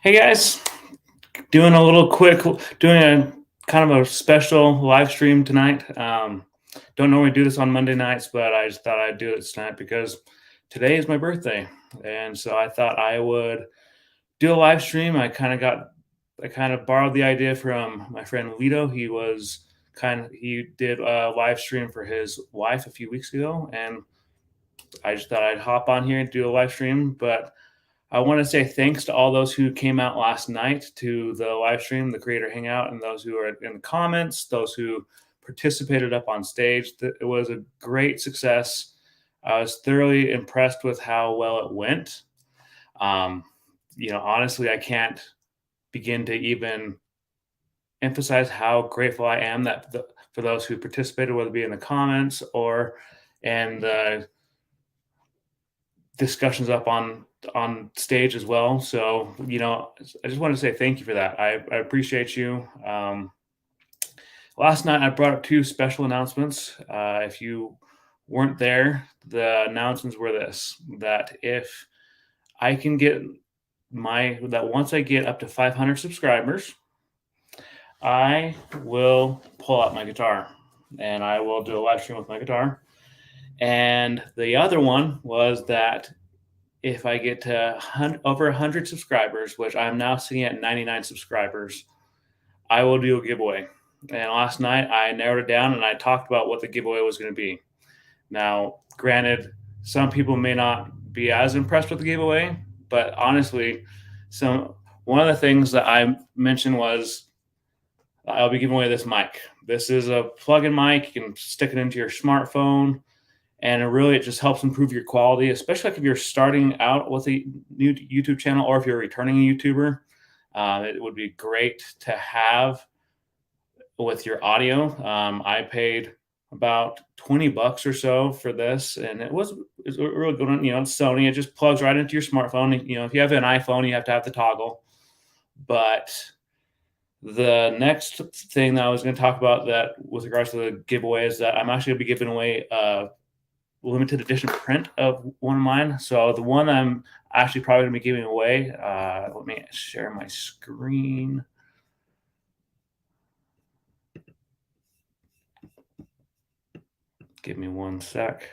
Hey guys, doing a little quick, doing a kind of a special live stream tonight. Don't normally do this on Monday nights, but I just thought I'd do it tonight because today is my birthday, and so I thought I would do a live stream. I kind of borrowed the idea from my friend Lito. He did a live stream for his wife a few weeks ago, and I just thought I'd hop on here and do a live stream, but I want to say thanks to all those who came out last night to the live stream, the creator hangout, and those who are in the comments, those who participated up on stage. It was a great success. I was thoroughly impressed with how well it went. Um, Honestly, I can't begin to even emphasize how grateful I am for those who participated, whether it be in the comments or in the discussions up on stage as well. So, I just want to say thank you for that. I appreciate you. Last night I brought up two special announcements. If you weren't there, the announcements were that if I can get that once I get up to 500 subscribers, I will pull out my guitar and I will do a live stream with my guitar. And the other one was that if I get to over 100 subscribers, which I'm now sitting at 99 subscribers, I will do a giveaway. And last night I narrowed it down and I talked about what the giveaway was going to be. Now, granted, some people may not be as impressed with the giveaway, but honestly, one of the things that I mentioned was I'll be giving away this mic. This is a plug-in mic. You can stick it into your smartphone, and it just helps improve your quality, especially like if you're starting out with a new YouTube channel or if you're a returning YouTuber. It would be great to have with your audio. I paid about $20 or so for this, and it's a really good one. It's Sony. It just plugs right into your smartphone. If you have an iPhone, you have to have the toggle. But the next thing that I was going to talk about that with regards to the giveaway is that I'm actually going to be giving away a limited edition print of one of mine. So the one I'm actually probably going to be giving away, let me share my screen. Give me one sec.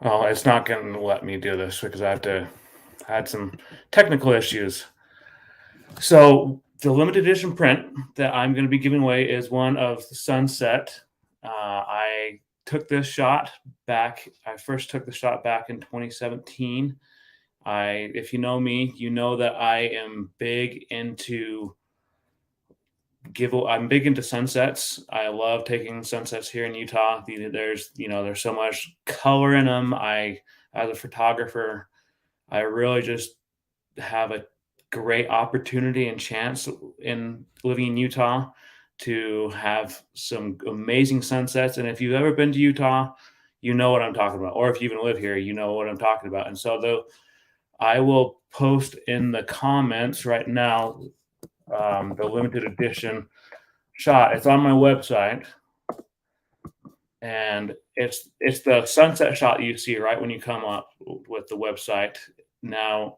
Oh, it's not going to let me do this because I had some technical issues. So the limited edition print that I'm going to be giving away is one of the Sunset. I took this shot back. I first took the shot back in 2017. If you know me, you know that I am big into I'm big into sunsets. I love taking sunsets here in Utah. There's so much color in them. As a photographer, I really just have a great opportunity and chance in living in Utah to have some amazing sunsets. And if you've ever been to Utah, you know what I'm talking about. Or if you even live here, you know what I'm talking about. And so I will post in the comments right now the limited edition shot. It's on my website, and it's the sunset shot you see right when you come up with the website. Now,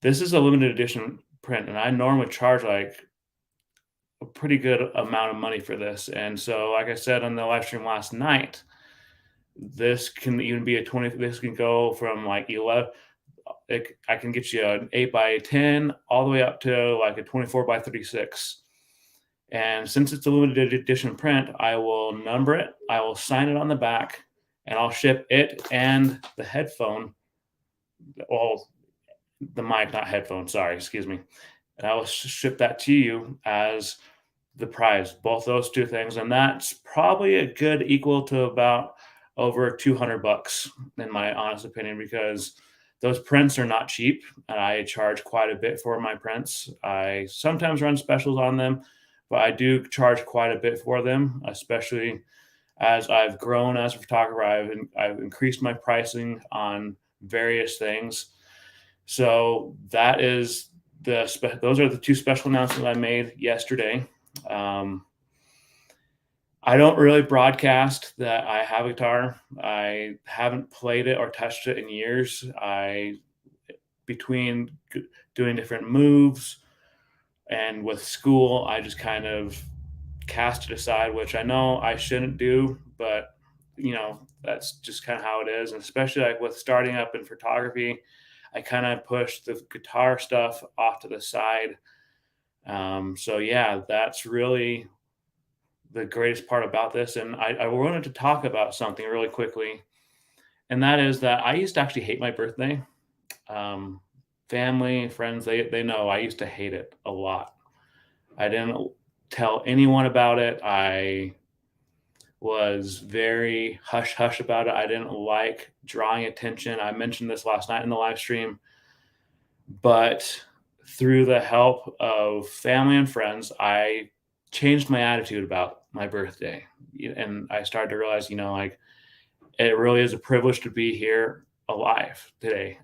this is a limited edition print, and I normally charge like a pretty good amount of money for this. And so, like I said on the live stream last night, this can even be this can go from like 11. I can get you an 8x10 all the way up to like a 24x36. And since it's a limited edition print, I will number it, I will sign it on the back, and I'll ship it and the headphone. Well, the mic, not headphone, sorry, excuse me. And I will ship that to you as the prize, both those two things. And that's probably a good equal to about over $200 in my honest opinion, because those prints are not cheap. And I charge quite a bit for my prints. I sometimes run specials on them, but I do charge quite a bit for them, especially as I've grown as a photographer. I've increased my pricing on various things. So that is those are the two special announcements I made yesterday. I don't really broadcast that I have a guitar. I haven't played it or touched it in years. Between doing different moves and with school, I just kind of cast it aside, which I know I shouldn't do, but that's just kind of how it is. And especially like with starting up in photography, I kind of push the guitar stuff off to the side. So yeah, that's really the greatest part about this. And I wanted to talk about something really quickly, and that is that I used to actually hate my birthday. Um, Family, friends, they know I used to hate it a lot. I didn't tell anyone about it. I was very hush hush about it. I didn't like drawing attention. I mentioned this last night in the live stream, but through the help of family and friends, I changed my attitude about my birthday. And I started to realize, like it really is a privilege to be here alive today.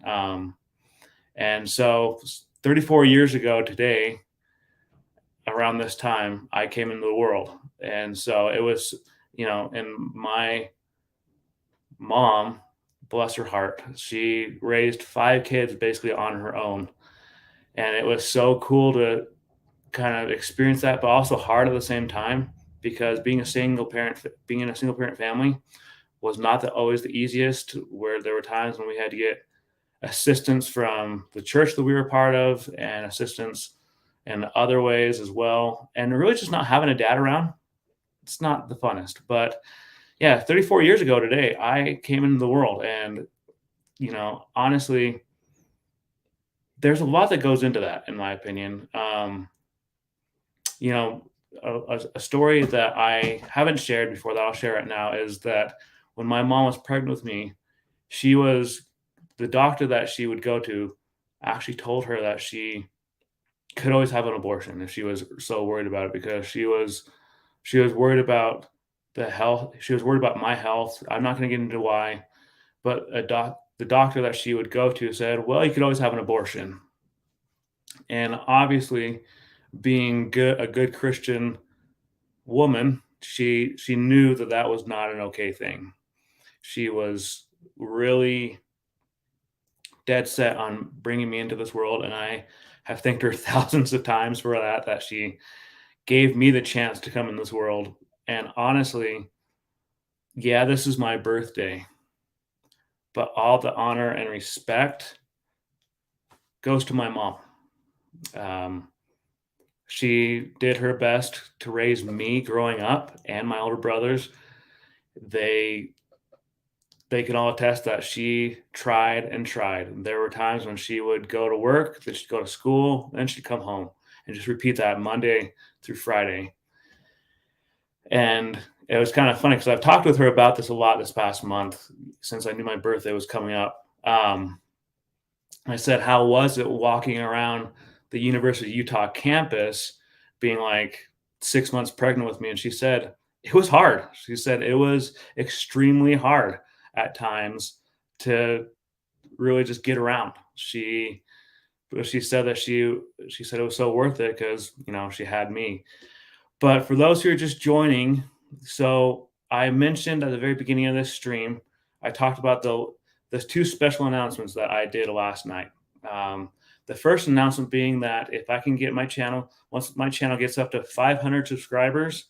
And so 34 years ago today, around this time, I came into the world. And so it was, and my mom, bless her heart, she raised 5 kids basically on her own. And it was so cool to kind of experience that, but also hard at the same time, because being in a single parent family was not always the easiest, where there were times when we had to get assistance from the church that we were part of and assistance in other ways as well. And really just not having a dad around, it's not the funnest. But yeah, 34 years ago today, I came into the world, and, honestly, there's a lot that goes into that, in my opinion. You know, a story that I haven't shared before that I'll share right now is that when my mom was pregnant with me, the doctor that she would go to actually told her that she could always have an abortion if she was so worried about it, because she was worried about the health. She was worried about my health. I'm not going to get into why, but the doctor that she would go to said, "Well, you could always have an abortion." And obviously, being a good Christian woman, she knew that that was not an okay thing. She was really dead set on bringing me into this world, and I have thanked her thousands of times for that she gave me the chance to come in this world. And honestly, yeah, this is my birthday, but all the honor and respect goes to my mom. Um, she did her best to raise me growing up and my older brothers. They they can all attest that she tried and tried. There were times when she would go to work, then she'd go to school, then she'd come home, and just repeat that Monday through Friday. And it was kind of funny because I've talked with her about this a lot this past month since I knew my birthday was coming up. I said, "How was it walking around the University of Utah campus being like 6 months pregnant with me?" And she said, "It was hard." She said, "It was extremely hard at times to really just get around." She said that she said it was so worth it because, she had me. But for those who are just joining, so I mentioned at the very beginning of this stream, I talked about the two special announcements that I did last night. The first announcement being that if I can get once my channel gets up to 500 subscribers,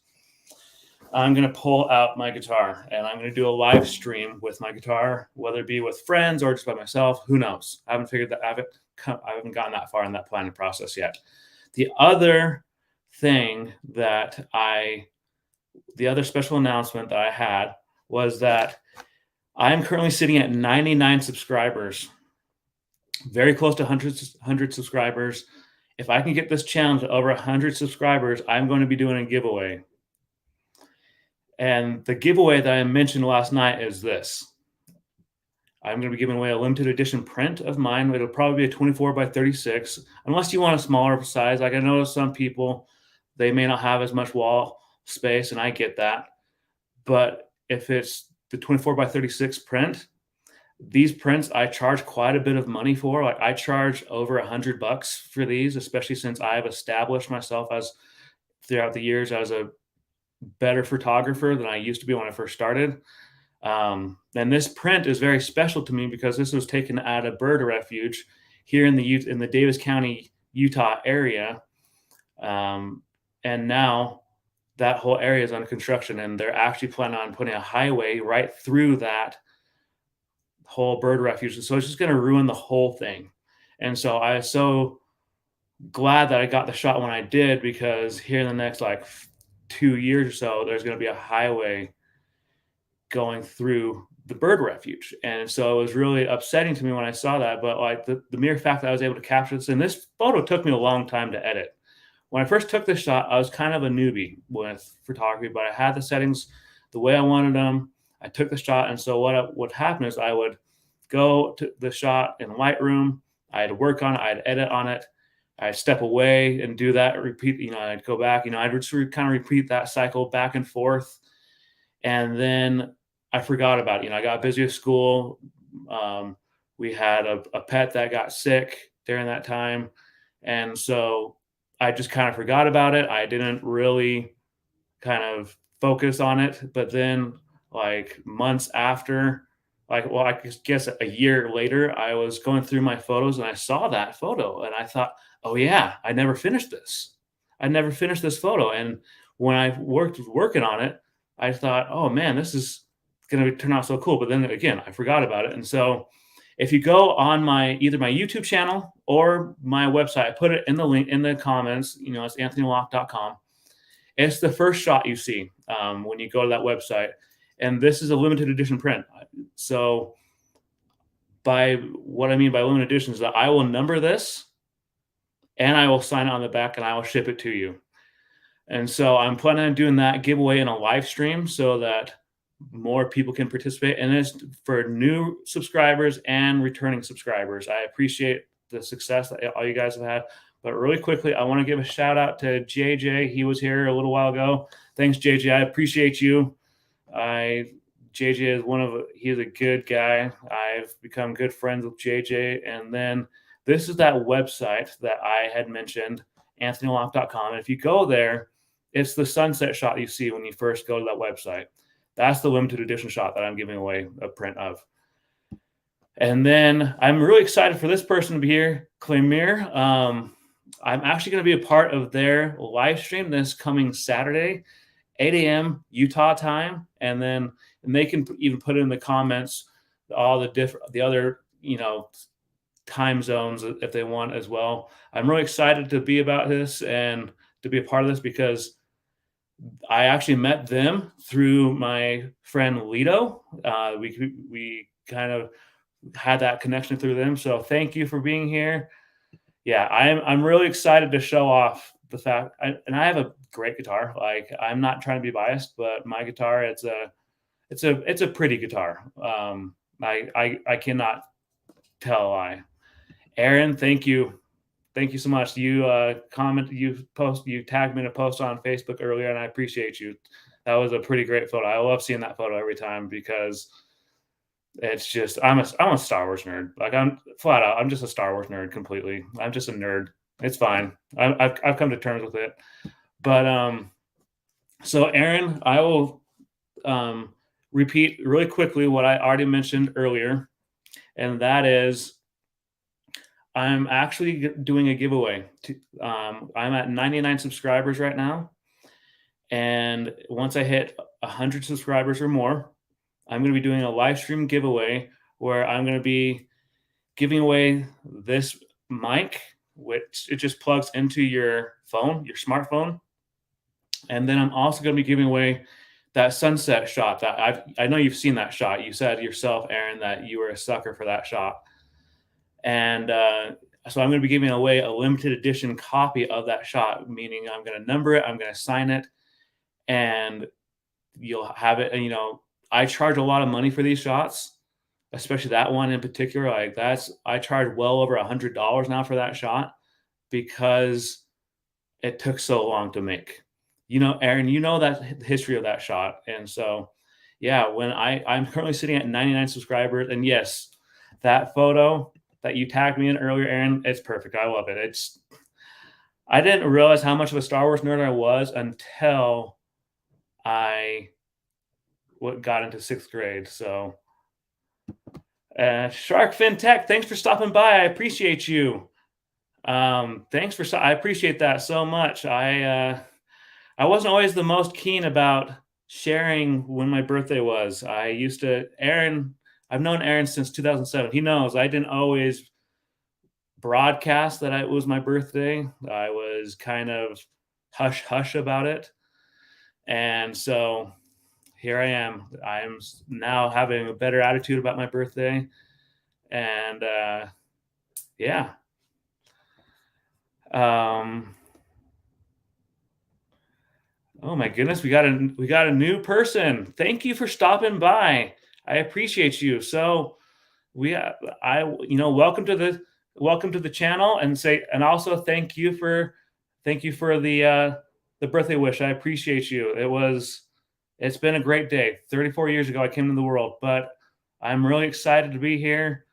I'm going to pull out my guitar and I'm going to do a live stream with my guitar, whether it be with friends or just by myself. Who knows? I haven't figured that. I haven't gotten that far in that planning process yet. The other special announcement that I had was that I am currently sitting at 99 subscribers, very close to 100 subscribers. If I can get this channel to over 100 subscribers, I'm going to be doing a giveaway. And the giveaway that I mentioned last night is this. I'm going to be giving away a limited edition print of mine. It'll probably be a 24 by 36, unless you want a smaller size. Like I know some people, they may not have as much wall space, and I get that. But if it's the 24 by 36 print, These prints I charge quite a bit of money for. Like I charge over $100 for these, especially since I've established myself as throughout the years as a better photographer than I used to be when I first started. And this print is very special to me because this was taken at a bird refuge here in the Davis County, Utah area. And now that whole area is under construction, and they're actually planning on putting a highway right through that whole bird refuge. So it's just going to ruin the whole thing. And so I was so glad that I got the shot when I did, because here in the next like 2 years or so, there's going to be a highway going through the bird refuge. And so it was really upsetting to me when I saw that. But like the mere fact that I was able to capture this, and this photo took me a long time to edit. When I first took this shot, I was kind of a newbie with photography, but I had the settings the way I wanted them. I took the shot. And so what would happen is I would go to the shot in Lightroom. I'd work on it. I'd edit on it. I'd step away and do that, repeat, I'd go back, I'd just kind of repeat that cycle back and forth. And then I forgot about it. I got busy with school. We had a pet that got sick during that time. And so I just kind of forgot about it. I didn't really kind of focus on it. But then like months after, I guess a year later, I was going through my photos and I saw that photo and I thought, oh yeah, I never finished this. I never finished this photo. And when I working on it, I thought, oh man, this is going to turn out so cool. But then again, I forgot about it. And so if you go on either my YouTube channel or my website, I put it in the link in the comments, it's anthonylocke.com. It's the first shot you see when you go to that website. And this is a limited edition print. So by what I mean by limited edition is that I will number this and I will sign it on the back and I will ship it to you. And so I'm planning on doing that giveaway in a live stream so that more people can participate. And it's for new subscribers and returning subscribers. I appreciate the success that all you guys have had. But really quickly, I want to give a shout out to JJ. He was here a little while ago. Thanks, JJ. I appreciate you. JJ is he's a good guy. I've become good friends with JJ. And then this is that website that I had mentioned, anthonylocke.com. And if you go there, it's the sunset shot you see when you first go to that website. That's the limited edition shot that I'm giving away a print of. And then I'm really excited for this person to be here, Claymere. I'm actually going to be a part of their live stream this coming Saturday, 8 a.m. Utah time. And they can even put in the comments all the other, time zones if they want as well. I'm really excited to be about this and to be a part of this because I actually met them through my friend Lito. We kind of had that connection through them. So thank you for being here. Yeah, I'm really excited to show off the fact, and I have a great guitar. Like I'm not trying to be biased, but my guitar, it's a pretty guitar. I cannot tell a lie. Aaron, thank you. Thank you so much. You you tagged me in a post on Facebook earlier, and I appreciate you. That was a pretty great photo. I love seeing that photo every time because it's just I'm a Star Wars nerd. Like I'm flat out. I'm just a Star Wars nerd completely. I'm just a nerd. It's fine. I've come to terms with it. But so Aaron, I will repeat really quickly what I already mentioned earlier, and that is I'm actually doing a giveaway. I'm at 99 subscribers right now. And once I hit 100 subscribers or more, I'm going to be doing a live stream giveaway where I'm going to be giving away this mic, which it just plugs into your phone, your smartphone. And then I'm also going to be giving away that sunset shot that I know you've seen that shot. You said yourself, Aaron, that you were a sucker for that shot. And so I'm going to be giving away a limited edition copy of that shot, meaning I'm going to number it, I'm going to sign it, and you'll have it. And, I charge a lot of money for these shots, especially that one in particular. I charge well over $100 now for that shot because it took so long to make. Aaron, that the history of that shot. And so, yeah, when I'm currently sitting at 99 subscribers, and yes, that photo that you tagged me in earlier, Aaron, it's perfect. I love it. I didn't realize how much of a Star Wars nerd I was until I got into 6th grade. So, Shark FinTech, thanks for stopping by. I appreciate you. I appreciate that so much. I wasn't always the most keen about sharing when my birthday was. I've known Aaron since 2007. He knows I didn't always broadcast that it was my birthday. I was kind of hush hush about it. And so here I am. I'm now having a better attitude about my birthday. And yeah. Oh my goodness, we got a new person. Thank you for stopping by. I appreciate you. So welcome to the channel, and also thank you for the birthday wish. I appreciate you. It's been a great day. 34 years ago I came into the world, but I'm really excited to be here.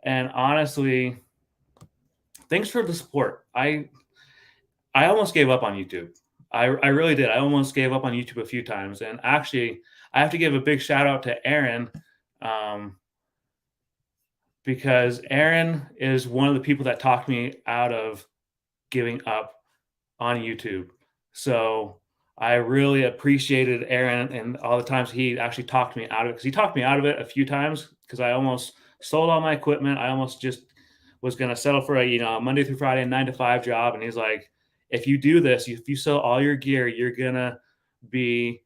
And honestly, thanks for the support. I almost gave up on YouTube. I really did. I almost gave up on YouTube a few times. And actually, I have to give a big shout out to Aaron, because Aaron is one of the people that talked me out of giving up on YouTube. So I really appreciated Aaron and all the times he actually talked me out of it, because he talked me out of it a few times, because I almost sold all my equipment. I almost just was going to settle for a Monday through Friday 9-to-5 job. And he's like, if you do this, if you sell all your gear, you're going to be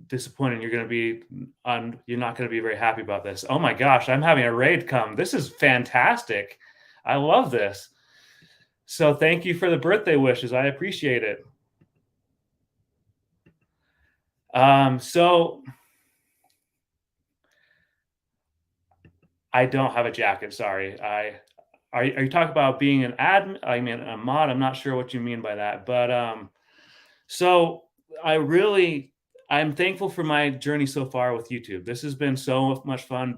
disappointed. You're not going to be very happy about this. Oh my gosh, I'm having a raid come. This is fantastic. I love this. So thank you for the birthday wishes. I appreciate it. So I don't have a jacket. Sorry. Are you talking about being an admin? I mean, a mod. I'm not sure what you mean by that, but so I'm thankful for my journey so far with YouTube. This has been so much fun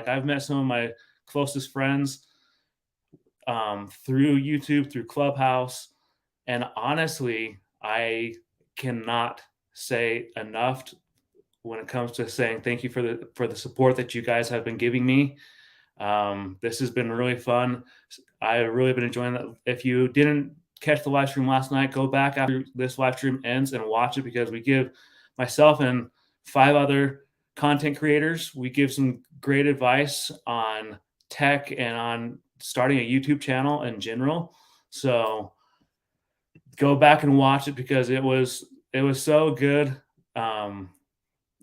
I've met some of my closest friends through YouTube, through Clubhouse, and honestly, I cannot say enough when it comes to saying thank you for the support that you guys have been giving me. This has been really fun. I've really been enjoying that. If you didn't catch the live stream last night, go back after this live stream ends and watch it, because we give myself and 5 other content creators, we give some great advice on tech and on starting a YouTube channel in general. So go back and watch it, because it was so good. And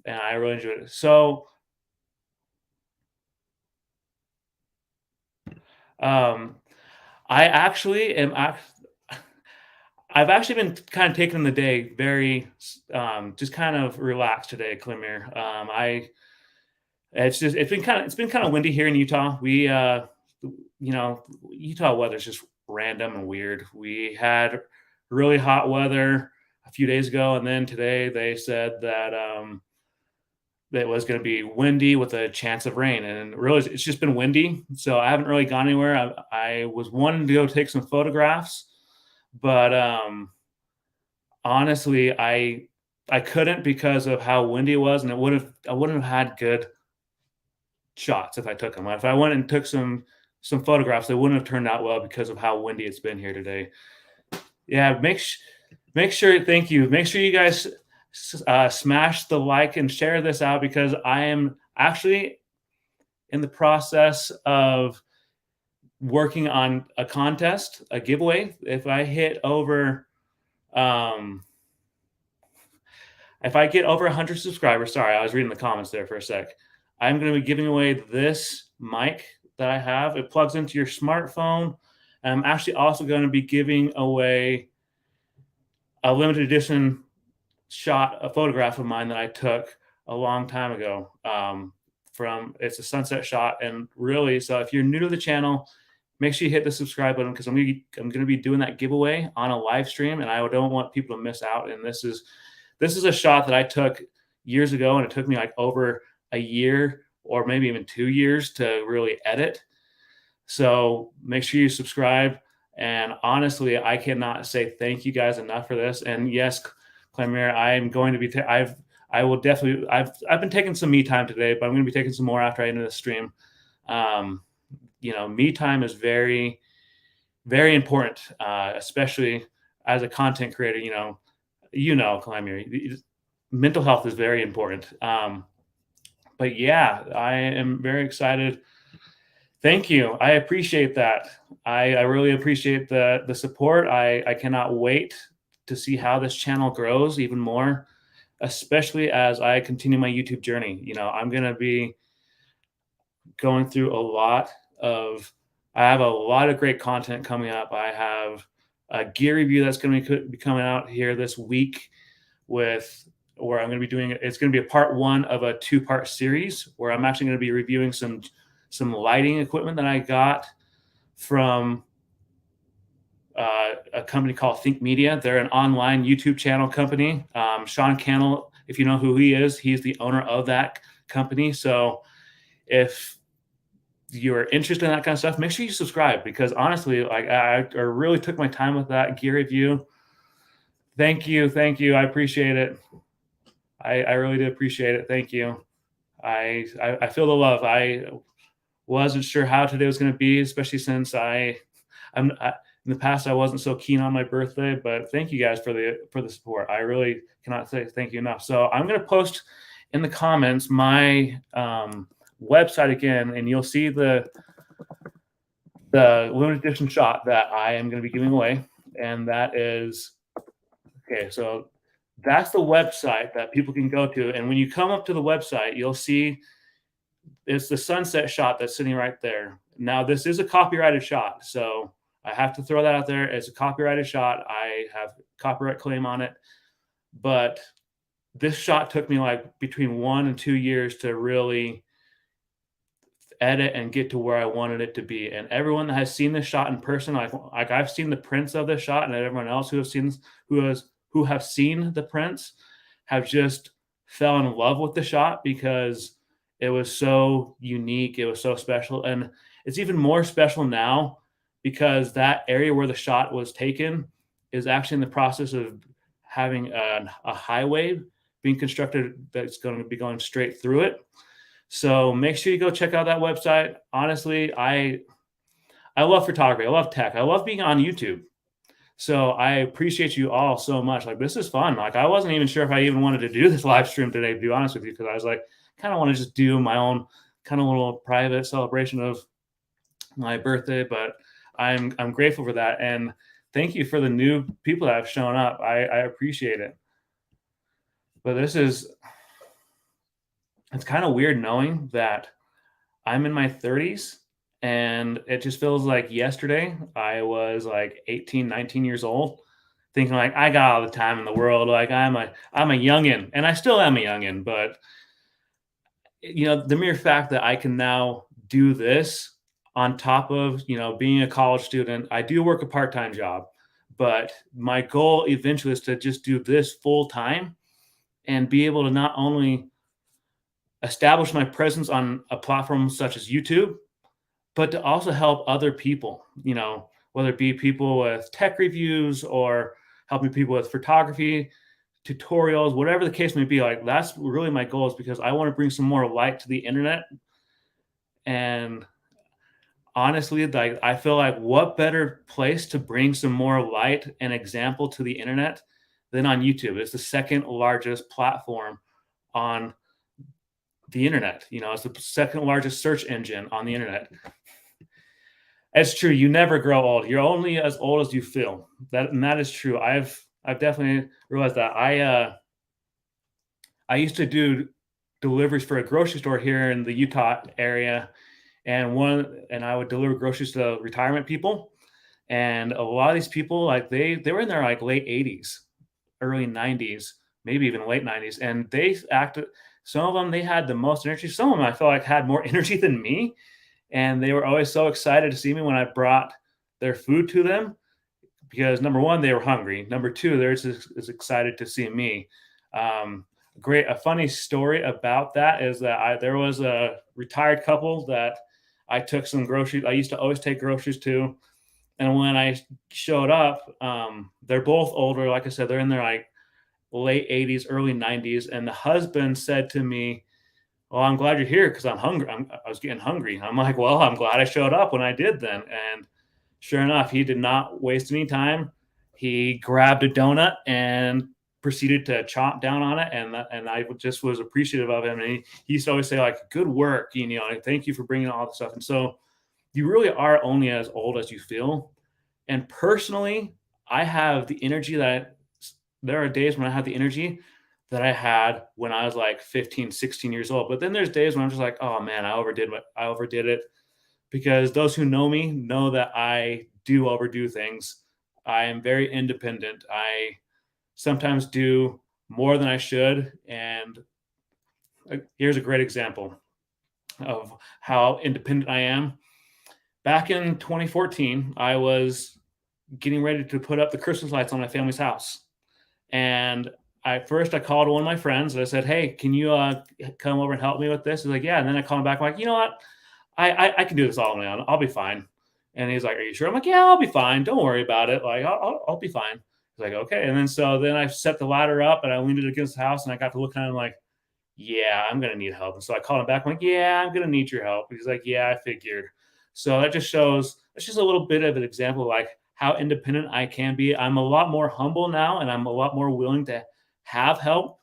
I really enjoyed it. So I've actually been kind of taking the day very just kind of relaxed today, Clemir. It's been kind of windy here in Utah. Utah weather's just random and weird. We had really hot weather a few days ago, and then today they said that it was going to be windy with a chance of rain, and really it's just been windy. So I haven't really gone anywhere. I was wanting to go take some photographs, but honestly, I couldn't, because of how windy it was, and I wouldn't have had good shots if I took them. If I went and took some photographs, they wouldn't have turned out well because of how windy it's been here today. Yeah, make sure. Thank you. Make sure you guys smash the like and share this out, because I am actually in the process of working on a contest, a giveaway. If I get over 100 subscribers, sorry, I was reading the comments there for a sec, I'm going to be giving away this mic that I have. It plugs into your smartphone. And I'm actually also going to be giving away a limited edition a photograph of mine that I took a long time ago. It's a sunset shot. And really, so if you're new to the channel, make sure you hit the subscribe button, because I'm going to be doing that giveaway on a live stream, and I don't want people to miss out. And this is a shot that I took years ago, and it took me like over a year or maybe even 2 years to really edit. So make sure you subscribe. And honestly, I cannot say thank you guys enough for this. And yes, Clemere, I am going to be, I will definitely, I've been taking some me time today, but I'm going to be taking some more after I end the stream. Me time is very, very important, especially as a content creator. Clemere, mental health is very important. But yeah, I am very excited. Thank you. I appreciate that. I really appreciate the support. I cannot wait to see how this channel grows even more, especially as I continue my YouTube journey. I'm going to be going through I have a lot of great content coming up. I have a gear review that's going to be coming out here this week where I'm going to be doing it. It's going to be a part 1 of a 2-part series where I'm actually going to be reviewing some lighting equipment that I got from a company called Think Media. They're an online YouTube channel company. Sean Cannell, if you know who he is, he's the owner of that company. So if you're interested in that kind of stuff, make sure you subscribe, because honestly, I really took my time with that gear review. Thank you. I appreciate it. I really do appreciate it. Thank you. I feel the love. I wasn't sure how today was going to be, especially since in the past I wasn't so keen on my birthday. But thank you guys for the support. I really cannot say thank you enough. So I'm going to post in the comments my website again, and you'll see the limited edition shot that I am going to be giving away, and that is okay. So that's the website that people can go to, and when you come up to the website, you'll see it's the sunset shot that's sitting right there. Now, this is a copyrighted shot, so I have to throw that out there. It's a copyrighted shot. I have copyright claim on it, but this shot took me like between 1 and 2 years to really edit and get to where I wanted it to be. And everyone that has seen this shot in person, like I've seen the prints of this shot, and everyone else who have seen the prints have just fell in love with the shot because it was so unique. It was so special. And it's even more special now because that area where the shot was taken is actually in the process of having a highway being constructed that's going to be going straight through it. So make sure you go check out that website. Honestly, I love photography. I love tech. I love being on YouTube. So I appreciate you all so much. Like, this is fun. Like, I wasn't even sure if I even wanted to do this live stream today, to be honest with you, because I was like, kind of want to just do my own kind of little private celebration of my birthday. But I'm grateful for that. And thank you for the new people that have shown up. I appreciate it. But it's kind of weird knowing that I'm in my 30s, and it just feels like yesterday I was like 18, 19 years old, thinking like I got all the time in the world. Like I'm a youngin', and I still am a youngin', but the mere fact that I can now do this on top of, being a college student. I do work a part-time job, but my goal eventually is to just do this full time and be able to not only establish my presence on a platform such as YouTube, but to also help other people, whether it be people with tech reviews or helping people with photography, tutorials, whatever the case may be. Like, that's really my goal, is because I want to bring some more light to the internet. And honestly, like, I feel like what better place to bring some more light and example to the internet than on YouTube. It's the second largest platform on the internet. It's the second largest search engine on the internet. It's true. You never grow old. You're only as old as you feel. That is true. I've definitely realized that. I used to do deliveries for a grocery store here in the Utah area, and I would deliver groceries to retirement people. And a lot of these people, like, they were in their like late 80s, early 90s, maybe even late 90s, and they acted. Some of them, they had the most energy. Some of them, I felt like, had more energy than me. And they were always so excited to see me when I brought their food to them, because number one, they were hungry. Number two, they're just as excited to see me. a funny story about that is that there was a retired couple that I took some groceries. I used to always take groceries to. And when I showed up, they're both older. Like I said, they're in their like late 80s, early 90s. And the husband said to me, "Well, I'm glad you're here because I'm hungry. I was getting hungry." I'm like, "Well, I'm glad I showed up when I did then." And sure enough, he did not waste any time. He grabbed a donut and proceeded to chomp down on it, and I just was appreciative of him. And he used to always say like, "Good work, you know, like, thank you for bringing all the stuff." And so you really are only as old as you feel. And personally, I have the energy that there are days when I have the energy that I had when I was like 15, 16 years old. But then there's days when I'm just like, oh man, I overdid it, because those who know me know that I do overdo things. I am very independent. I sometimes do more than I should. And here's a great example of how independent I am. Back in 2014, I was getting ready to put up the Christmas lights on my family's house. And I called one of my friends and I said, "Hey, can you come over and help me with this?" He's like, "Yeah." And then I called him back. I'm like, "You know what? I can do this all on my own. I'll be fine." And he's like, "Are you sure?" I'm like, "Yeah, I'll be fine. Don't worry about it. Like, I'll be fine." He's like, "Okay." And then I set the ladder up and I leaned it against the house and I got to look at him like, "Yeah, I'm gonna need help." And so I called him back. I'm like, "Yeah, I'm gonna need your help." He's like, "Yeah, I figured." So that just shows, it's just a little bit of an example of like how independent I can be. I'm a lot more humble now and I'm a lot more willing to have help.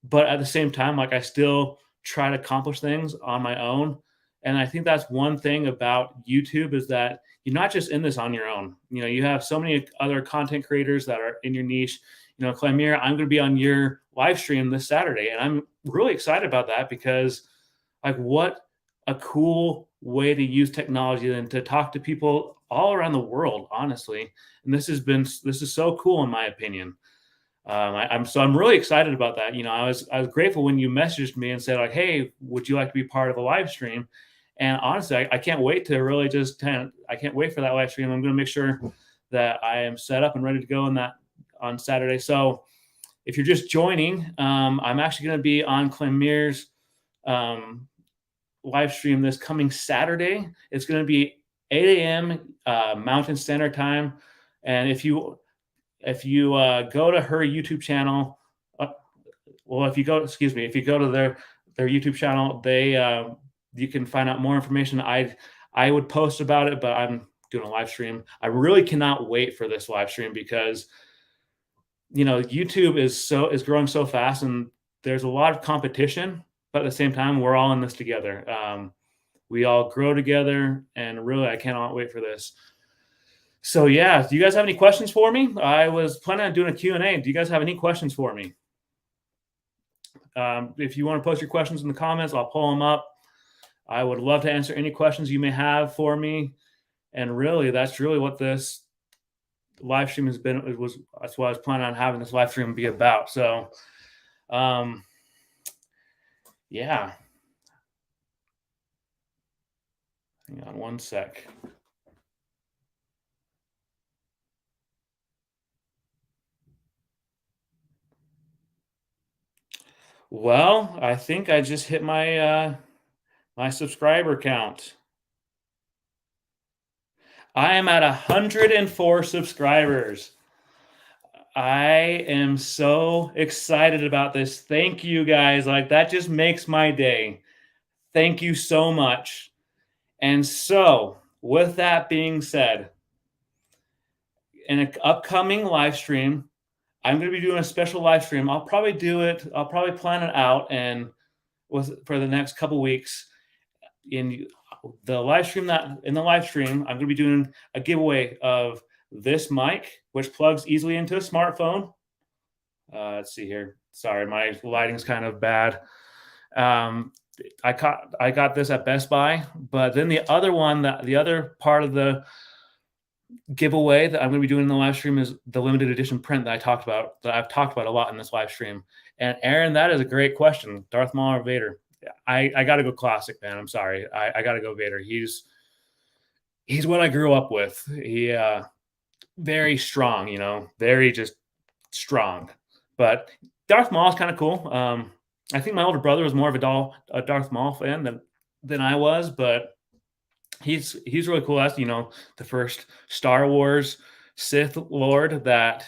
But at the same time, like, I still try to accomplish things on my own. And I think that's one thing about YouTube is that you're not just in this on your own. You know, you have so many other content creators that are in your niche. You know, Clamir, I'm going to be on your live stream this Saturday, and I'm really excited about that because, like, what a cool way to use technology and to talk to people all around the world, honestly. And this is so cool in my opinion. I'm really excited about that. You know, I was grateful when you messaged me and said like, "Hey, would you like to be part of a live stream?" And honestly, I can't wait to really I can't wait for that live stream. I'm going to make sure that I am set up and ready to go in that on Saturday. So if you're just joining, I'm actually going to be on Clamir's um, live stream this coming Saturday. It's going to be 8 a.m. Mountain Standard Time, and if you go to her YouTube channel, if you go to their YouTube channel, you can find out more information. I would post about it, but I'm doing a live stream. I really cannot wait for this live stream because you know YouTube is growing so fast, and there's a lot of competition, but at the same time, we're all in this together. We all grow together, and really, I cannot wait for this. So yeah, do you guys have any questions for me? I was planning on doing a Q&A. Do you guys have any questions for me? If you want to post your questions in the comments, I'll pull them up. I would love to answer any questions you may have for me. And really, that's really what this live stream has been. That's what I was planning on having this live stream be about. So, yeah. Hang on one sec. Well, I think I just hit my my subscriber count. I am at 104 subscribers. I am so excited about this. Thank you guys. Like, that just makes my day. Thank you so much. And so, with that being said, in an upcoming live stream, I'm going to be doing a special live stream. I'll probably plan it out and for the next couple weeks. In the live stream, I'm going to be doing a giveaway of this mic, which plugs easily into a smartphone. Let's see here. Sorry, my lighting's kind of bad. I got this at Best Buy, but then the other part of the giveaway that I'm going to be doing in the live stream is the limited edition print that I've talked about a lot in this live stream. And Aaron, that is a great question. Darth Moul or Vader? I got to go classic, man. I'm sorry. I got to go Vader. He's what I grew up with. He very strong, you know, very just strong. But Darth Maul is kind of cool. I think my older brother was more of a Darth Maul fan than I was, but he's really cool. That's the first Star Wars Sith Lord that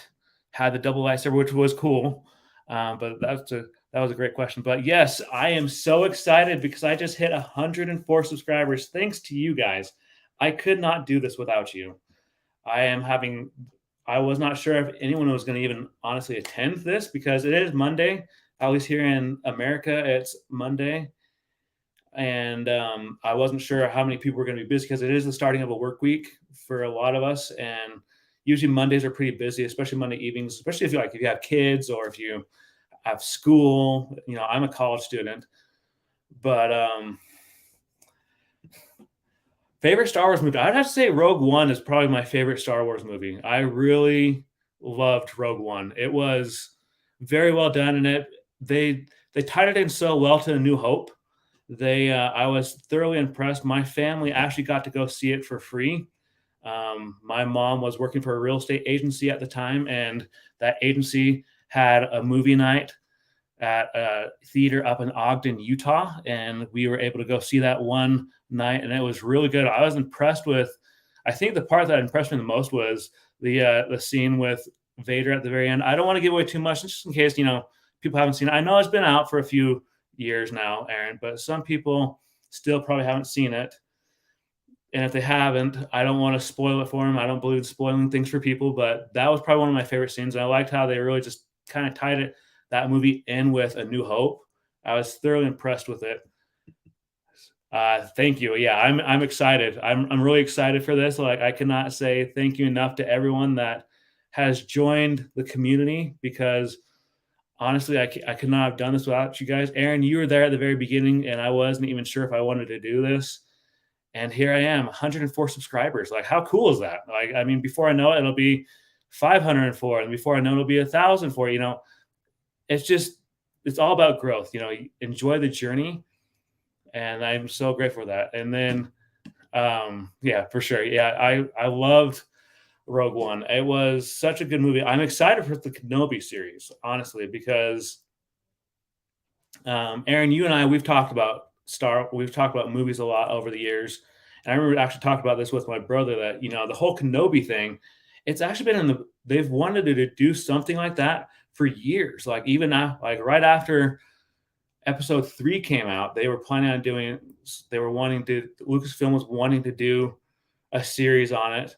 had the double lightsaber, which was cool. But that was a great question. But yes, I am so excited because I just hit 104 subscribers. Thanks to you guys. I could not do this without you. I was not sure if anyone was going to even honestly attend this because it is Monday. At least here in America, it's Monday. And I wasn't sure how many people were going to be busy because it is the starting of a work week for a lot of us. And usually Mondays are pretty busy, especially Monday evenings, especially if you have kids or if you have school. I'm a college student. But favorite Star Wars movie? I'd have to say Rogue One is probably my favorite Star Wars movie. I really loved Rogue One. It was very well done, and they tied it in so well to A New Hope. I was thoroughly impressed. My family actually got to go see it for free. My mom was working for a real estate agency at the time, and that agency had a movie night at a theater up in Ogden, Utah, and we were able to go see that one night, and it was really good. I was impressed with. I think the part that impressed me the most was the scene with Vader at the very end. I don't want to give away too much, just in case people haven't seen it. I know it's been out for a few years now, Aaron, but some people still probably haven't seen it. And if they haven't, I don't want to spoil it for them. I don't believe in spoiling things for people, but that was probably one of my favorite scenes. And I liked how they really just kind of tied that movie in with A New Hope. I was thoroughly impressed with it. Thank you. Yeah, I'm excited. I'm really excited for this. Like, I cannot say thank you enough to everyone that has joined the community because honestly, I could not have done this without you guys. Aaron, you were there at the very beginning, and I wasn't even sure if I wanted to do this. And here I am, 104 subscribers. Like, how cool is that? Like, I mean, before I know it, it'll be 504, and before I know it, it'll be 1,004. It's all about growth. Enjoy the journey, and I'm so grateful for that. And then, yeah, for sure. Yeah, I loved Rogue One. It was such a good movie. I'm excited for the Kenobi series, honestly, because Aaron, you and I, we've talked about movies a lot over the years. And I remember actually talking about this with my brother that, the whole Kenobi thing, it's actually been they've wanted to do something like that for years. Like even now, like right after episode 3 came out, Lucasfilm was wanting to do a series on it,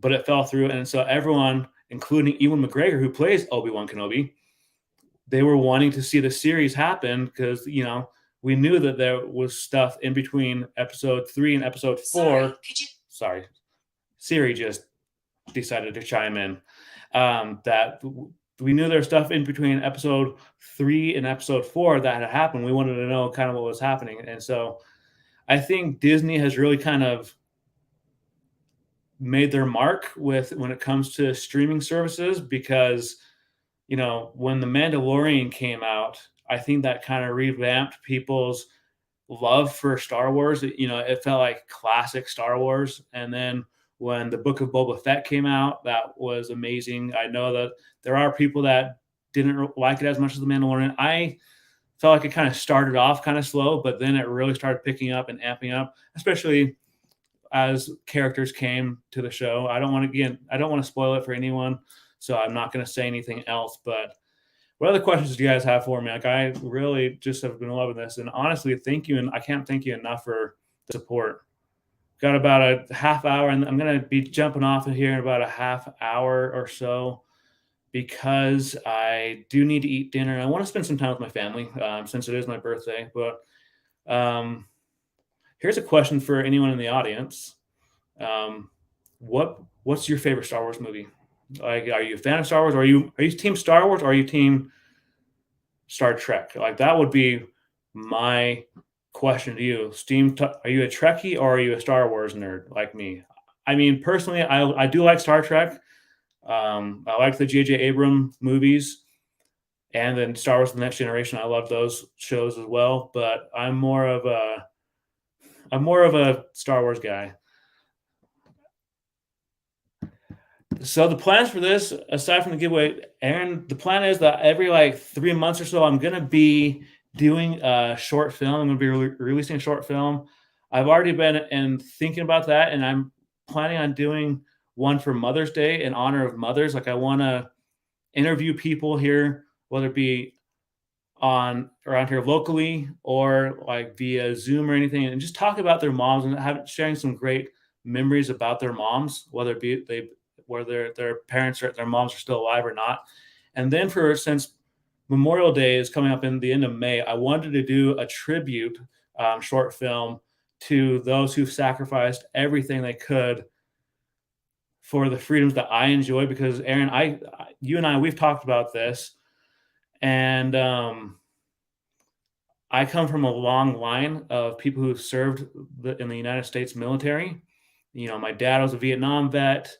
but it fell through. And so everyone, including Ewan McGregor, who plays Obi-Wan Kenobi, they were wanting to see the series happen because, we knew that there was stuff in between episode 3 and episode 4. Sorry. Siri just decided to chime in. That we knew there was stuff in between episode 3 and episode 4 that had happened. We wanted to know kind of what was happening. And so I think Disney has really kind of made their mark when it comes to streaming services because, when The Mandalorian came out, I think that kind of revamped people's love for Star Wars. It felt like classic Star Wars. And then when the Book of Boba Fett came out, that was amazing. I know that there are people that didn't like it as much as The Mandalorian. I felt like it kind of started off kind of slow, but then it really started picking up and amping up, especially as characters came to the show. I don't want to spoil it for anyone, so I'm not going to say anything else. But what other questions do you guys have for me? Like, I really just have been loving this, and honestly, thank you. And I can't thank you enough for the support. Got about a half hour, and I'm going to be jumping off of here in about a half hour or so because I do need to eat dinner. I want to spend some time with my family since it is my birthday. But here's a question for anyone in the audience. What's your favorite Star Wars movie? Like, are you a fan of Star Wars? Or are you team Star Wars or are you team Star Trek? Like, that would be my question to you. Are you a Trekkie or are you a Star Wars nerd like me? I mean, personally, I do like Star Trek. I like the J.J. Abrams movies, and then Star Wars: The Next Generation. I love those shows as well. But I'm more of a Star Wars guy. So the plans for this, aside from the giveaway, Aaron, the plan is that every like 3 months or so, I'm gonna be doing a short film. I'm gonna be releasing a short film. I've already been and thinking about that, and I'm planning on doing one for Mother's Day in honor of mothers. Like I want to interview people here, whether it be on around here locally or like via Zoom or anything, and just talk about their moms and sharing some great memories about their moms, whether it be whether their parents or their moms are still alive or not. And then for since Memorial Day is coming up in the end of May, I wanted to do a tribute short film to those who've sacrificed everything they could for the freedoms that I enjoy. Because Aaron, you and I, we've talked about this, and I come from a long line of people who served in the United States military. You know, my dad was a Vietnam vet.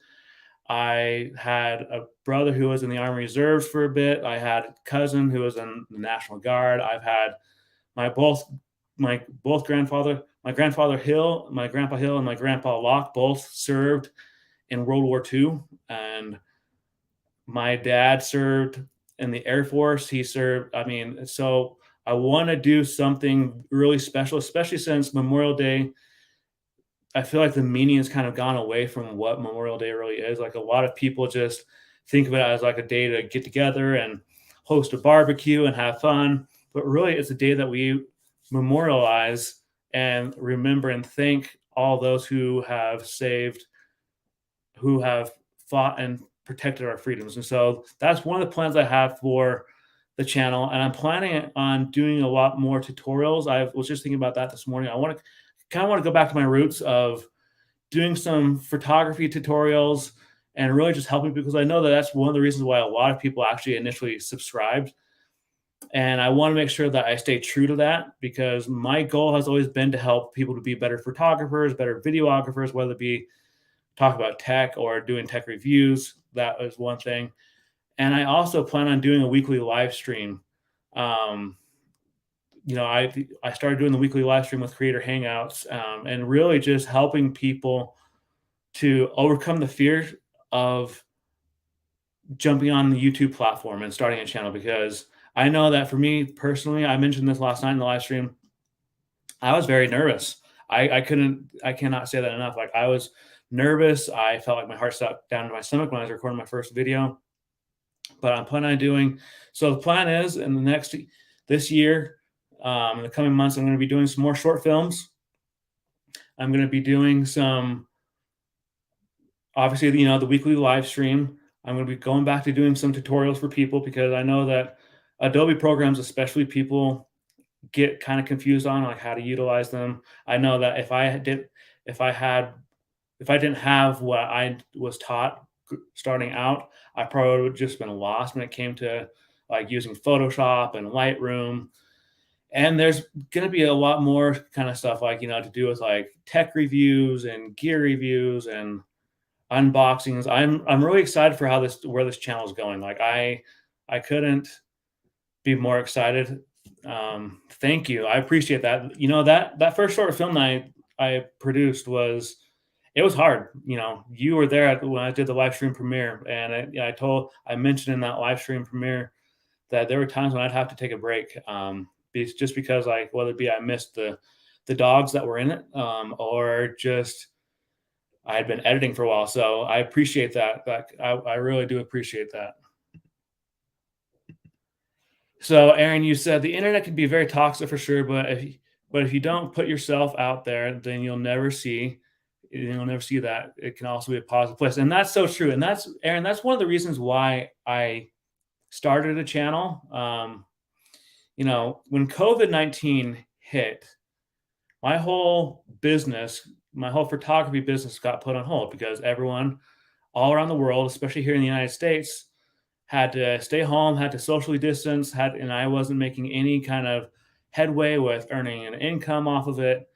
I had a brother who was in the Army Reserves for a bit. I had a cousin who was in the National Guard. I've had my grandfather Hill, my grandpa Hill, and my grandpa Locke both served in World War II, and my dad served in the Air Force. He served. I mean, so I want to do something really special, especially since Memorial Day. I feel like the meaning has kind of gone away from what Memorial Day really is. Like a lot of people just think of it as like a day to get together and host a barbecue and have fun. But really, it's a day that we memorialize and remember and thank all those who have saved, who have fought and protected our freedoms. And so that's one of the plans I have for the channel. And I'm planning on doing a lot more tutorials. I was just thinking about that this morning. I kind of want to go back to my roots of doing some photography tutorials and really just helping, because I know that that's one of the reasons why a lot of people actually initially subscribed. And I want to make sure that I stay true to that, because my goal has always been to help people to be better photographers, better videographers, whether it be talk about tech or doing tech reviews. That is one thing. And I also plan on doing a weekly live stream. You know, I started doing the weekly live stream with Creator Hangouts, and really just helping people to overcome the fear of jumping on the YouTube platform and starting a channel. Because I know that for me personally, I mentioned this last night in the live stream, I was very nervous. I cannot say that enough. Like I was nervous. I felt like my heart stuck down to my stomach when I was recording my first video. But I'm planning on doing, so the plan is this year, in the coming months, I'm going to be doing some more short films. I'm going to be doing some, obviously, you know, the weekly live stream. I'm going to be going back to doing some tutorials for people, because I know that Adobe programs, especially, people get kind of confused on like how to utilize them. I know that if I didn't have what I was taught starting out, I probably would have just been lost when it came to like using Photoshop and Lightroom. And there's going to be a lot more kind of stuff like, you know, to do with like tech reviews and gear reviews and unboxings. I'm really excited for where this channel is going. Like I couldn't be more excited. Thank you. I appreciate that. You know, that first short film that I produced was hard. You know, you were there when I did the live stream premiere, and I mentioned in that live stream premiere that there were times when I'd have to take a break, just because, like, whether it be I missed the dogs that were in it, or just I had been editing for a while. So I appreciate that. I really do appreciate that. So Aaron, you said the internet can be very toxic for sure, but if you don't put yourself out there, then you'll never see that it can also be a positive place. And that's so true. And that's, Aaron, that's one of the reasons why I started a channel. You know, when COVID-19 hit, my whole photography business got put on hold, because everyone all around the world, especially here in the United States, had to stay home, had to socially distance, and I wasn't making any kind of headway with earning an income off of it.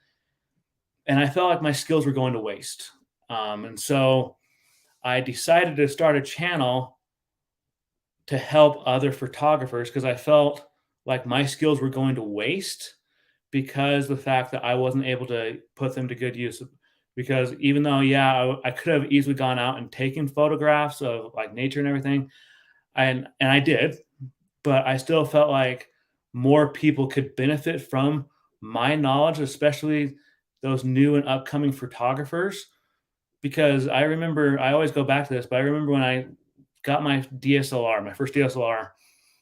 And I felt like my skills were going to waste. And so I decided to start a channel to help other photographers, because I felt like my skills were going to waste because the fact that I wasn't able to put them to good use. because even though, yeah, I could have easily gone out and taken photographs of like nature and everything, and I did, but I still felt like more people could benefit from my knowledge, especially those new and upcoming photographers. Because I remember, I always go back to this, but I remember when I got my DSLR, my first DSLR,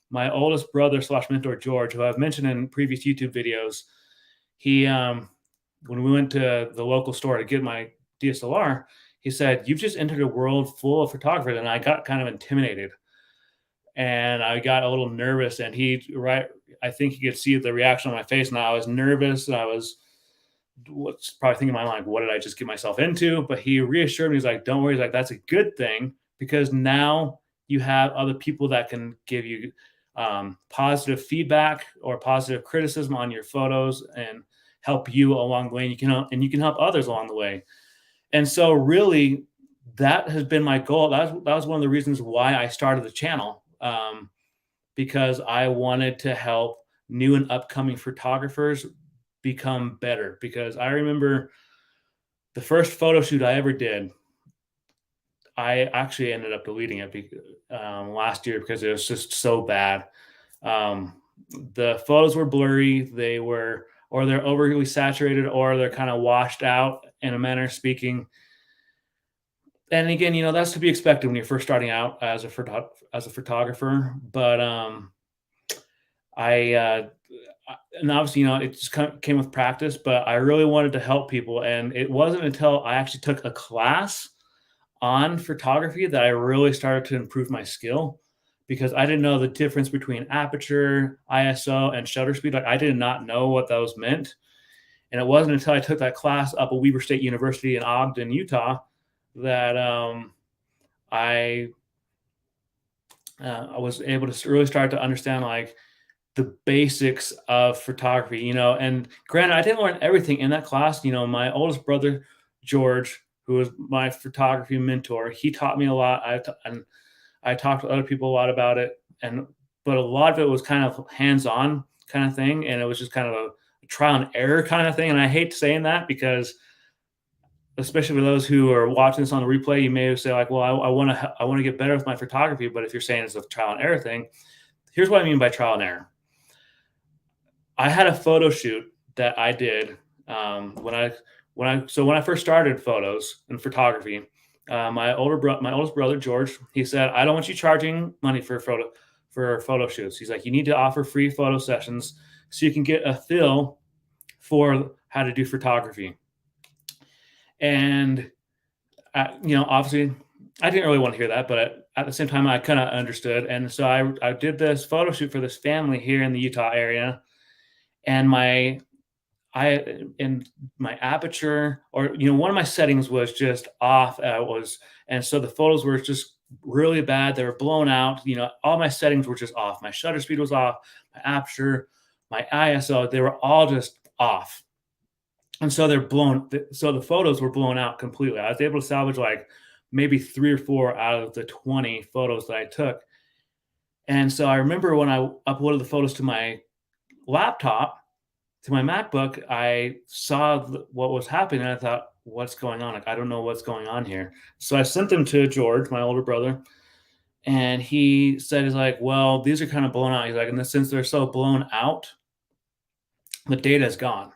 my oldest brother slash mentor, George, who I've mentioned in previous YouTube videos, he, when we went to the local store to get my DSLR, he said, "You've just entered a world full of photographers." And I got kind of intimidated and I got a little nervous. And I think he could see the reaction on my face. And I was nervous. And I was probably thinking in my mind, like, what did I just get myself into? But he reassured me. He's like, "Don't worry." He's like, "That's a good thing because now you have other people that can give you positive feedback or positive criticism on your photos and help you along the way. And you can help others along the way." And so, really, that has been my goal. That was one of the reasons why I started the channel, because I wanted to help new and upcoming photographers become better. Because I remember the first photo shoot I ever did, I actually ended up deleting it last year because it was just so bad. Um, the photos were blurry. Or they're overly saturated, or they're kind of washed out in a manner of speaking. And again, that's to be expected when you're first starting out as a photographer. But I and obviously, it just came with practice. But I really wanted to help people, and it wasn't until I actually took a class on photography that I really started to improve my skill, because I didn't know the difference between aperture, ISO, and shutter speed. Like, I did not know what those meant. And it wasn't until I took that class up at Weber State University in Ogden, Utah, that I was able to really start to understand like the basics of photography. And granted, I didn't learn everything in that class. My oldest brother, George, who was my photography mentor, he taught me a lot. And I talked to other people a lot about it. But a lot of it was kind of hands-on kind of thing. And it was just kind of a trial and error kind of thing. And I hate saying that because, especially for those who are watching this on the replay, you may say like, "Well, I want to get better with my photography." But if you're saying it's a trial and error thing, here's what I mean by trial and error. I had a photo shoot that I did when I first started photos and photography. My oldest brother George, he said, "I don't want you charging money for photo shoots." He's like, "You need to offer free photo sessions so you can get a feel for how to do photography." And obviously, I didn't really want to hear that, but at the same time, I kind of understood. And so I did this photo shoot for this family here in the Utah area, and my aperture, or one of my settings was just off. And so the photos were just really bad. They were blown out. All my settings were just off. My shutter speed was off. My aperture, my ISO, they were all just off. And so so the photos were blown out completely. I was able to salvage like maybe 3 or 4 out of the 20 photos that I took. And so I remember when I uploaded the photos to my laptop, to my MacBook, I saw what was happening, and I thought, "What's going on? Like, I don't know what's going on here." So I sent them to George, my older brother, and he said, he's like, "Well, these are kind of blown out." He's like, "And since they're so blown out, the data is gone.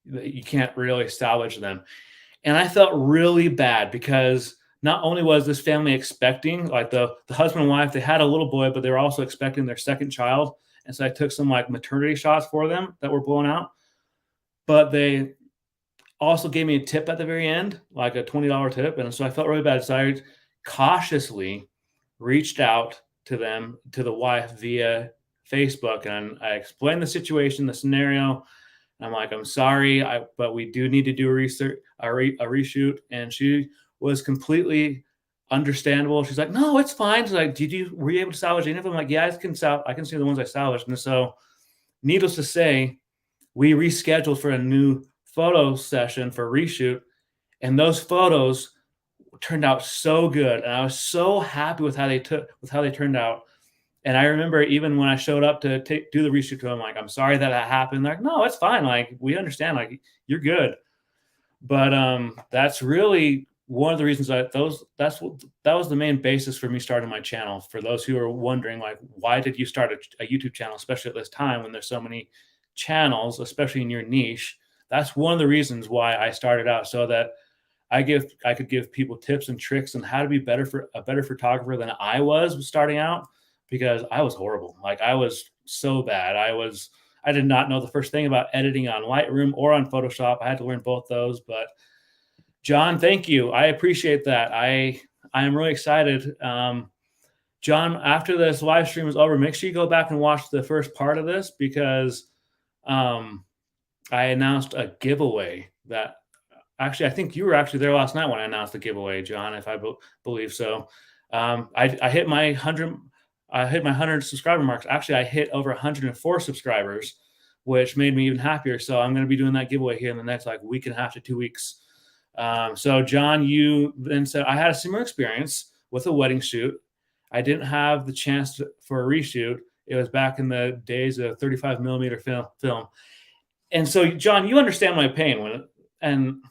You can't really salvage them." And I felt really bad because not only was this family expecting, like the husband and wife, they had a little boy, but they were also expecting their second child. And so I took some like maternity shots for them that were blown out. But they also gave me a tip at the very end, like a $20 tip. And so I felt really bad. So I cautiously reached out to them, to the wife, via Facebook. And I explained the situation, the scenario. I'm like, "I'm sorry, but we do need to do a reshoot." And she was completely understandable. She's like, "No, it's fine." She's like, "Were you able to salvage any of them?" I'm like, "Yeah, I can see the ones I salvaged." And so, needless to say, we rescheduled for a new photo session for reshoot, and those photos turned out so good, and I was so happy with how they turned out. And I remember even when I showed up to do the reshoot to them, like, "I'm sorry that happened." They're like, "No, it's fine. Like, we understand. Like, you're good." But that's really one of the reasons that that was the main basis for me starting my channel. For those who are wondering, like, why did you start a YouTube channel, especially at this time when there's so many channels, especially in your niche? That's one of the reasons why I started out, so that I could give people tips and tricks on how to be a better photographer than I was starting out, because I was horrible. Like, I was so bad. I did not know the first thing about editing on Lightroom or on Photoshop. I had to learn both those. But John, thank you. I appreciate that. I am really excited. John, after this live stream is over, make sure you go back and watch the first part of this, because I announced a giveaway that actually, I think you were actually there last night when I announced the giveaway, John, if I believe so. I hit my 100 subscriber marks. Actually, I hit over 104 subscribers, which made me even happier. So I'm going to be doing that giveaway here in the next like week and a half to 2 weeks. So John, you then said, I had a similar experience with a wedding shoot. I didn't have the chance for a reshoot. It was back in the days of 35 millimeter film. And so, John, you understand my pain and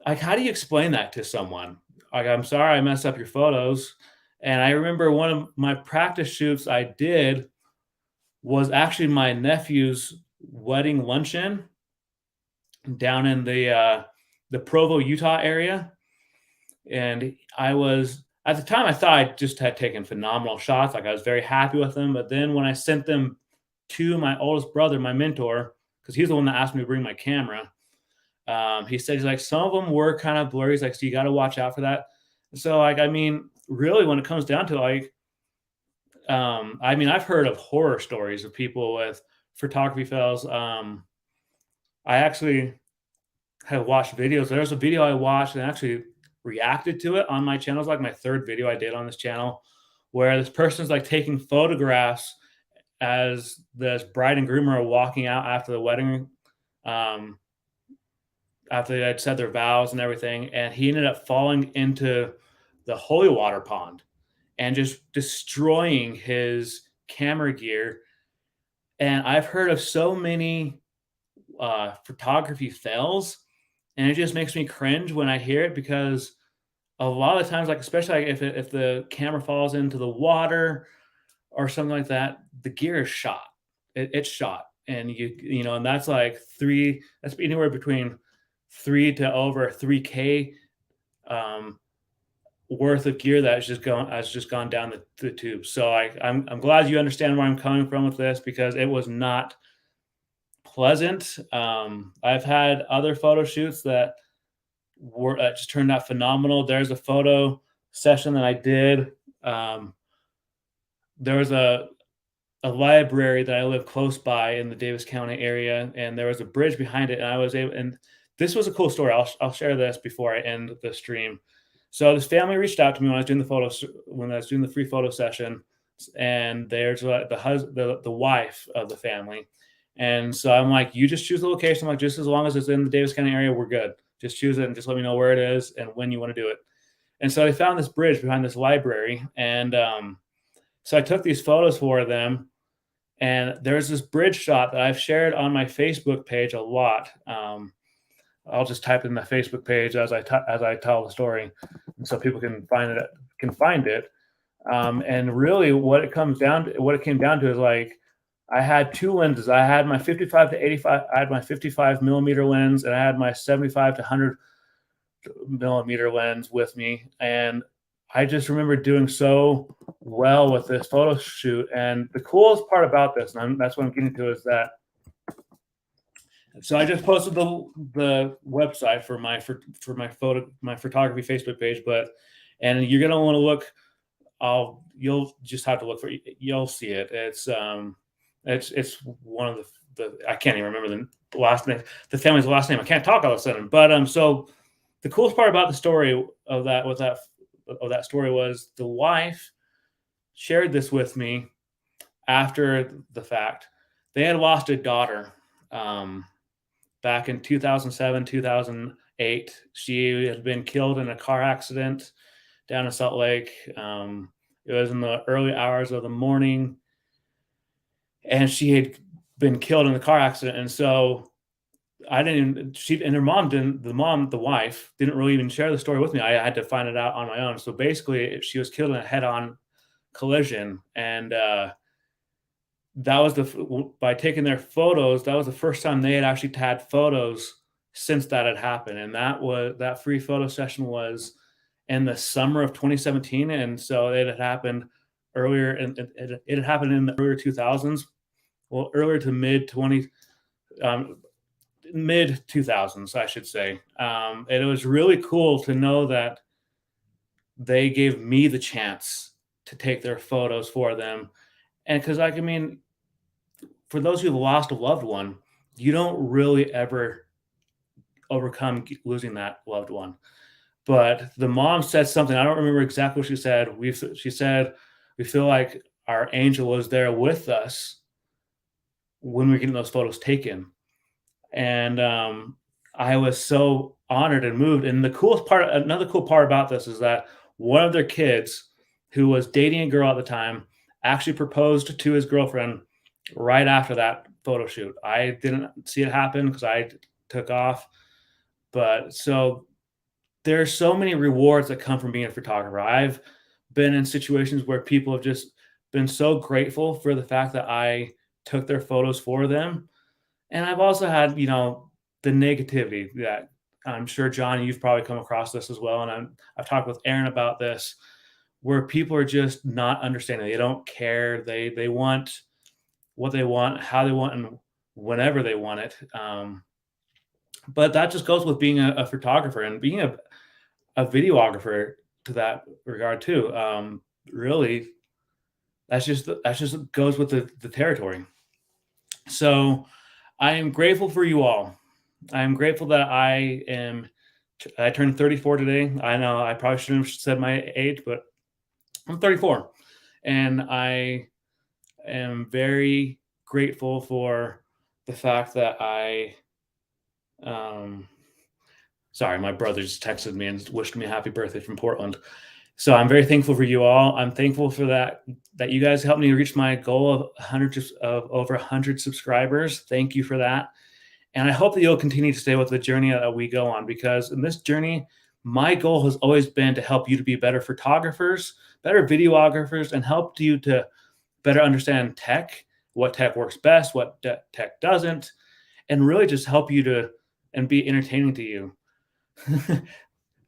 like, how do you explain that to someone? Like, I'm sorry I messed up your photos. And I remember one of my practice shoots I did was actually my nephew's wedding luncheon down in the Provo, Utah area. And at the time, I thought I just had taken phenomenal shots. Like, I was very happy with them. But then when I sent them to my oldest brother, my mentor, because he's the one that asked me to bring my camera, he said, he's like, some of them were kind of blurry. He's like, so you got to watch out for that. So, like, I mean, really, when it comes down to like, I mean, I've heard of horror stories of people with photography fails. I actually have watched videos. There's a video I watched and actually reacted to it on my channel. It's like my third video I did on this channel, where this person's like taking photographs as this bride and groom are walking out after the wedding, after they had said their vows and everything, and he ended up falling into the holy water pond and just destroying his camera gear. And I've heard of so many photography fails, and it just makes me cringe when I hear it, because a lot of times, like, especially like if the camera falls into the water or something like that, the gear is shot. It's shot, and and that's like that's anywhere between 3 to over 3K worth of gear that has just gone down the tube. So I'm glad you understand where I'm coming from with this, because it was not pleasant. I've had other photo shoots that just turned out phenomenal. There's a photo session that I did. There was a library that I live close by in the Davis County area, and there was a bridge behind it, and I was able. And this was a cool story. I'll share this before I end the stream. So this family reached out to me when I was doing the free photo session, and there's the wife of the family, and so I'm like, you just choose the location. I'm like, just as long as it's in the Davis County area, we're good. Just choose it and just let me know where it is and when you want to do it. And so they found this bridge behind this library, and so I took these photos for them. And there's this bridge shot that I've shared on my Facebook page a lot. I'll just type in the Facebook page as I tell the story, so people can find it. And really, what it came down to is, like, I had two lenses. I had my 55 to 85. I had my 55 millimeter lens, and I had my 75 to 100 millimeter lens with me. And I just remember doing so well with this photo shoot. And the coolest part about this, and that's what I'm getting to, is that, so I just posted the website for my photography Facebook page, and you're gonna want to look. You'll just have to look for it. You'll see it. It's one of the I can't even remember the last name, the family's last name. I can't talk all of a sudden. But so the coolest part about the story of that story was the wife shared this with me after the fact. They had lost a daughter back in 2007, 2008. She had been killed in a car accident down in Salt Lake. It was in the early hours of the morning, and she had been killed in the car accident. And so I didn't, she and her mom didn't, the wife didn't really even share the story with me. I had to find it out on my own. So basically, she was killed in a head on collision. And that was by taking their photos, that was the first time they had actually had photos since that had happened. And that free photo session was in the summer of 2017. And so it had happened earlier, and it had happened in the earlier 2000s, well, earlier to mid 2000s, I should say. And it was really cool to know that they gave me the chance to take their photos for them. And because, like, I mean, for those who've lost a loved one, you don't really ever overcome losing that loved one. But the mom said something. I don't remember exactly what she said. She said, "We feel like our angel was there with us when we were getting those photos taken." And I was so honored and moved. And another cool part about this is that one of their kids, who was dating a girl at the time, actually proposed to his girlfriend right after that photo shoot. I didn't see it happen because I took off. But so there's so many rewards that come from being a photographer. I've been in situations where people have just been so grateful for the fact that I took their photos for them. And I've also had, the negativity that I'm sure, John, you've probably come across this as well. And I've talked with Aaron about this, where people are just not understanding. They don't care. They want what they want, how they want, and whenever they want it. But that just goes with being a photographer and being a videographer to that regard too. Really, that's just goes with the territory. So I am grateful for you all. I am grateful that I turned 34 today. I know I probably shouldn't have said my age, but I'm 34, and I am very grateful for the fact that sorry, my brother just texted me and wished me a happy birthday from Portland. So I'm very thankful for you all. I'm thankful for that you guys helped me reach my goal of over 100 subscribers. Thank you for that. And I hope that you'll continue to stay with the journey that we go on, because in this journey, my goal has always been to help you to be better photographers, better videographers, and help you to better understand tech, what tech works best, what tech doesn't, and really just help you and be entertaining to you.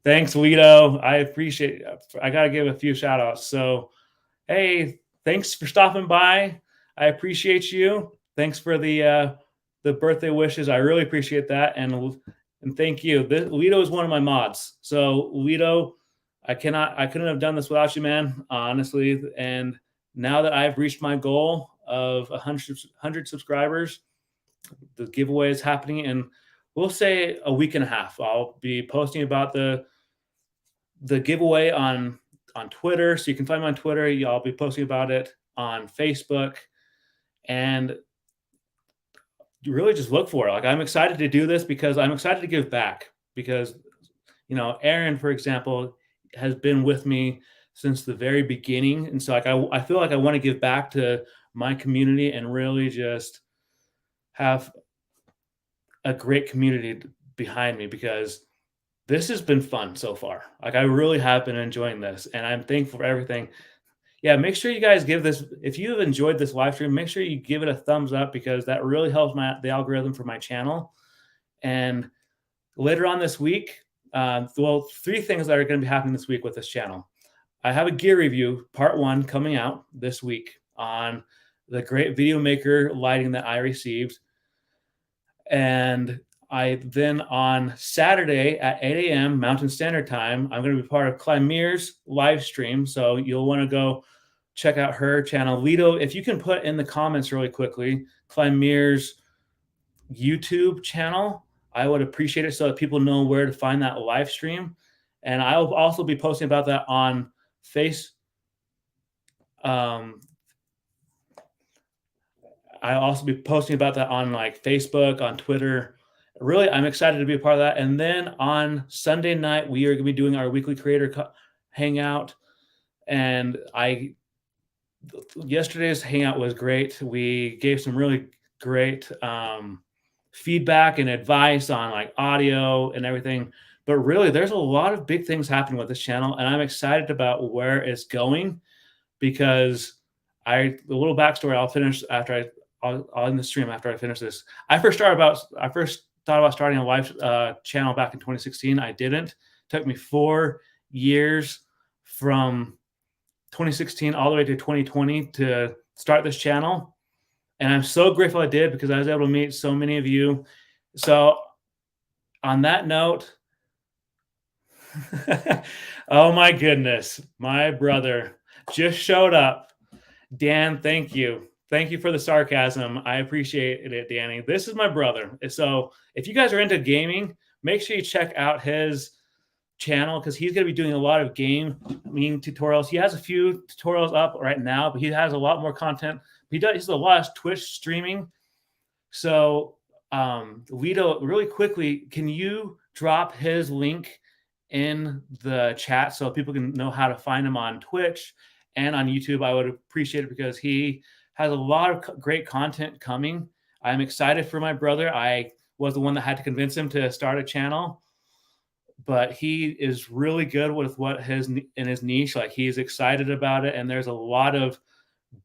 Thanks, Lito. I appreciate it. I got to give a few shout outs. So, hey, thanks for stopping by. I appreciate you. Thanks for the birthday wishes. I really appreciate that. And thank you. Lito is one of my mods. So, Lito, I couldn't have done this without you, man, honestly. And now that I've reached my goal of 100 subscribers, the giveaway is happening in, we'll say, a week and a half. I'll be posting about the giveaway on Twitter. So you can find me on Twitter. I'll be posting about it on Facebook, and you really just look for it. Like, I'm excited to do this because I'm excited to give back, because, Aaron, for example, has been with me since the very beginning. And so, like, I feel like I want to give back to my community and really just have a great community behind me, because this has been fun so far. Like, I really have been enjoying this, and I'm thankful for everything. Yeah, make sure you guys give this, if you've enjoyed this live stream, make sure you give it a thumbs up, because that really helps the algorithm for my channel. And later on this week, three things that are going to be happening this week with this channel. I have a gear review, part 1, coming out this week on the great video maker lighting that I received. And then on Saturday at 8 a.m. Mountain Standard Time, I'm going to be part of Climere's live stream. So you'll want to go check out her channel. Lito, if you can put in the comments really quickly, Climere's YouTube channel, I would appreciate it, so that people know where to find that live stream. And I'll also be posting about that on I'll also be posting about that on like Facebook, on Twitter. Really, I'm excited to be a part of that. And then on Sunday night, we are going to be doing our weekly creator hangout. And yesterday's hangout was great. We gave some really great feedback and advice on like audio and everything. But really, there's a lot of big things happening with this channel, and I'm excited about where it's going because the little backstory I'll finish after I'll end the stream after I finish this. I first thought about starting a live channel back in 2016. I didn't. It took me 4 years from 2016 all the way to 2020 to start this channel. And I'm so grateful I did because I was able to meet so many of you. So on that note, oh my goodness, my brother just showed up. Dan, thank you. Thank you for the sarcasm. I appreciate it, Danny. This is my brother. So if you guys are into gaming, make sure you check out his channel because he's going to be doing a lot of gaming tutorials. He has a few tutorials up right now, but he has a lot more content. He does a lot of Twitch streaming. So Lito, really quickly, can you drop his link in the chat so people can know how to find him on Twitch and on YouTube? I would appreciate it because he has a lot of great content coming. I'm excited for my brother. I was the one that had to convince him to start a channel, but he is really good with what in his niche. Like, he's excited about it, and there's a lot of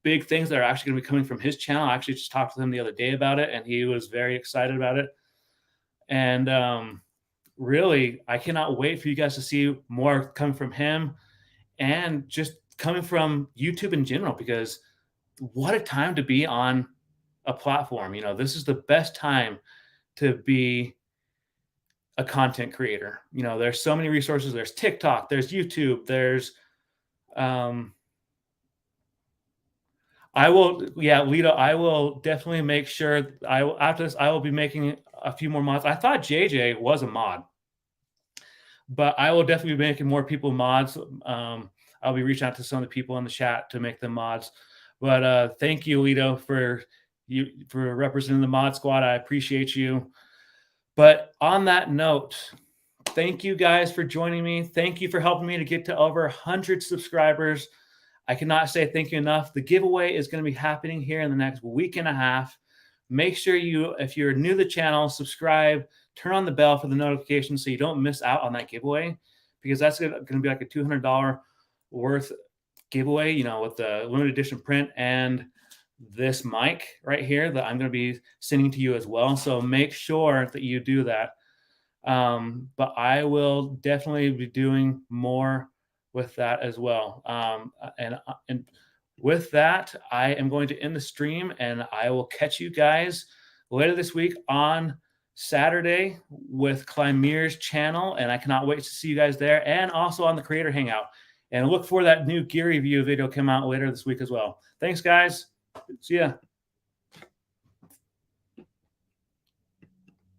big things that are actually going to be coming from his channel. I actually just talked to him the other day about it, and he was very excited about it. And really, I cannot wait for you guys to see more coming from him and just coming from YouTube in general, because what a time to be on a platform. You know, this is the best time to be a content creator. You know, there's so many resources. There's TikTok, there's YouTube, there's Lito, I will definitely make sure after this I will be making a few more mods. I thought JJ was a mod, but I will definitely be making more people mods. I'll be reaching out to some of the people in the chat to make them mods. But thank you, Lito, for representing the mod squad. I appreciate you. But on that note, thank you guys for joining me. Thank you for helping me to get to over 100 subscribers. I cannot say thank you enough. The giveaway is going to be happening here in the next week and a half. Make sure if you're new to the channel, subscribe, turn on the bell for the notifications so you don't miss out on that giveaway, because that's going to be like a $200 worth giveaway, you know, with the limited edition print and this mic right here that I'm going to be sending to you as well. So make sure that you do that. But I will definitely be doing more with that as well. And with that, I am going to end the stream, and I will catch you guys later this week on Saturday with Climere's channel. And I cannot wait to see you guys there, and also on the Creator Hangout. And look for that new gear review video come out later this week as well. Thanks, guys. See ya.